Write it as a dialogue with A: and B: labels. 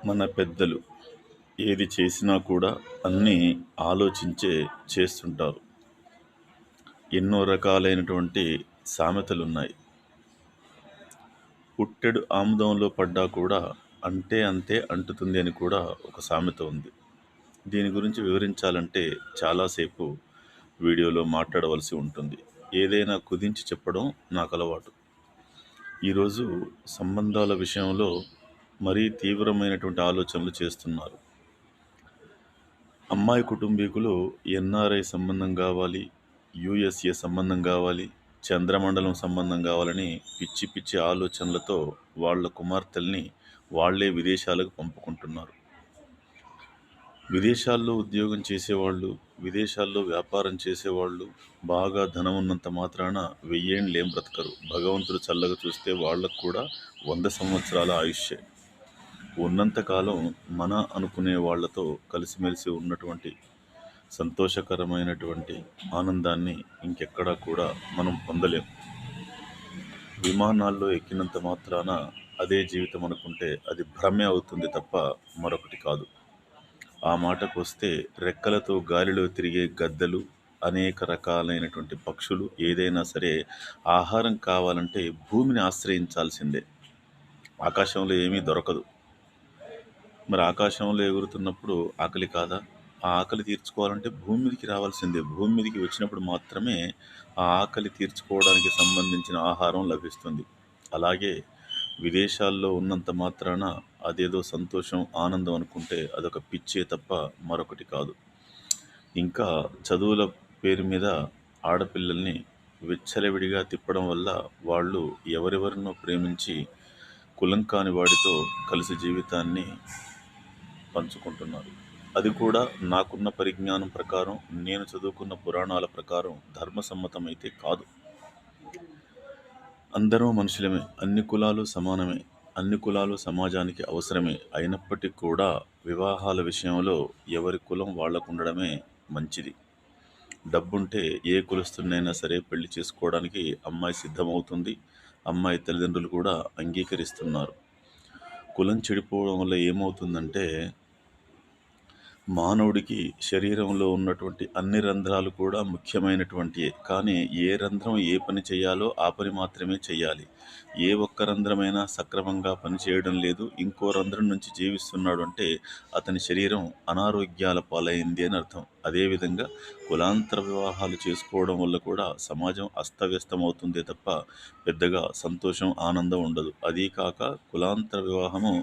A: మన పెద్దలు ఏది చేసినా కూడా అన్నీ ఆలోచించే చేస్తుంటారు. ఎన్నో రకాలైనటువంటి సామెతలున్నాయి. పుట్టెడు ఆముదంలో పడ్డా కూడా అంటే అంతే అంటుతుంది అని కూడా ఒక సామెత ఉంది. దీని గురించి వివరించాలంటే చాలాసేపు వీడియోలో మాట్లాడవలసి ఉంటుంది. ఏదైనా కుదించి చెప్పడం నాకు అలవాటు. ఈరోజు సంబంధాల విషయంలో మరీ తీవ్రమైనటువంటి ఆలోచనలు చేస్తున్నారు. అమ్మాయి కుటుంబీకులు ఎన్ఆర్ఐ సంబంధం కావాలి, యూఎస్ఏ సంబంధం కావాలి, చంద్రమండలం సంబంధం కావాలని పిచ్చి పిచ్చి ఆలోచనలతో వాళ్ళ కుమార్తెల్ని వాళ్ళే విదేశాలకు పంపుకుంటున్నారు. విదేశాల్లో ఉద్యోగం చేసేవాళ్ళు, విదేశాల్లో వ్యాపారం చేసేవాళ్ళు బాగా ధనం ఉన్నంత మాత్రాన వెయ్యేండ్లేం బ్రతకరు. భగవంతుడు చల్లగా చూస్తే వాళ్ళకు కూడా 100 సంవత్సరాల ఆయుష్షే. ఉన్నంతకాలం మన అనుకునే వాళ్ళతో కలిసిమెలిసి ఉన్నటువంటి సంతోషకరమైనటువంటి ఆనందాన్ని ఇంకెక్కడా కూడా మనం పొందలేం. విమానాల్లో ఎక్కినంత మాత్రాన అదే జీవితం అనుకుంటే అది భ్రమే అవుతుంది తప్ప మరొకటి కాదు. ఆ మాటకు వస్తే రెక్కలతో గాలిలో తిరిగే గద్దలు, అనేక రకాలైనటువంటి పక్షులు ఏదైనా సరే ఆహారం కావాలంటే భూమిని ఆశ్రయించాల్సిందే. ఆకాశంలో ఏమీ దొరకదు. మరి ఆకాశంలో ఎగురుతున్నప్పుడు ఆకలి కాదా? ఆ ఆకలి తీర్చుకోవాలంటే భూమి మీదకి రావాల్సిందే. భూమి మీదకి వచ్చినప్పుడు మాత్రమే ఆ ఆకలి తీర్చుకోవడానికి సంబంధించిన ఆహారం లభిస్తుంది. అలాగే విదేశాల్లో ఉన్నంత మాత్రాన అదేదో సంతోషం, ఆనందం అనుకుంటే అదొక పిచ్చే తప్ప మరొకటి కాదు. ఇంకా చదువుల పేరు మీద ఆడపిల్లల్ని విచ్చలవిడిగా తిప్పడం వల్ల వాళ్ళు ఎవరెవరినో ప్రేమించి కులం కాని వాడితో కలిసి జీవితాన్ని పంచుకుంటున్నారు. అది కూడా నాకున్న పరిజ్ఞానం ప్రకారం, నేను చదువుకున్న పురాణాల ప్రకారం ధర్మసమ్మతమైతే కాదు. అందరూ మనుషులమే, అన్ని కులాలు సమానమే, అన్ని కులాలు సమాజానికి అవసరమే. అయినప్పటికీ కూడా వివాహాల విషయంలో ఎవరి కులం వాళ్ళకుండడమే మంచిది. డబ్బుంటే ఏ కులస్తున్నైనా సరే పెళ్లి చేసుకోవడానికి అమ్మాయి సిద్ధమవుతుంది. అమ్మాయి తల్లిదండ్రులు కూడా అంగీకరిస్తున్నారు. కులం చెడిపోవడం వల్ల ఏమవుతుందంటే మానవుడికి శరీరంలో ఉన్నటువంటి అన్ని రంధ్రాలు కూడా ముఖ్యమైనటువంటియే. కానీ ఏ రంధ్రం ఏ పని చేయాలో ఆ పని మాత్రమే చేయాలి. ఏ ఒక్క రంధ్రమైనా సక్రమంగా పనిచేయడం లేదు, ఇంకో రంధ్రం నుంచి జీవిస్తున్నాడు అంటే అతని శరీరం అనారోగ్యాల పాలైంది అని అర్థం. అదేవిధంగా కులాంతర వివాహాలు చేసుకోవడం వల్ల కూడా సమాజం అస్తవ్యస్తమవుతుందే తప్ప పెద్దగా సంతోషం, ఆనందం ఉండదు. అదీ కాక కులాంతర వివాహము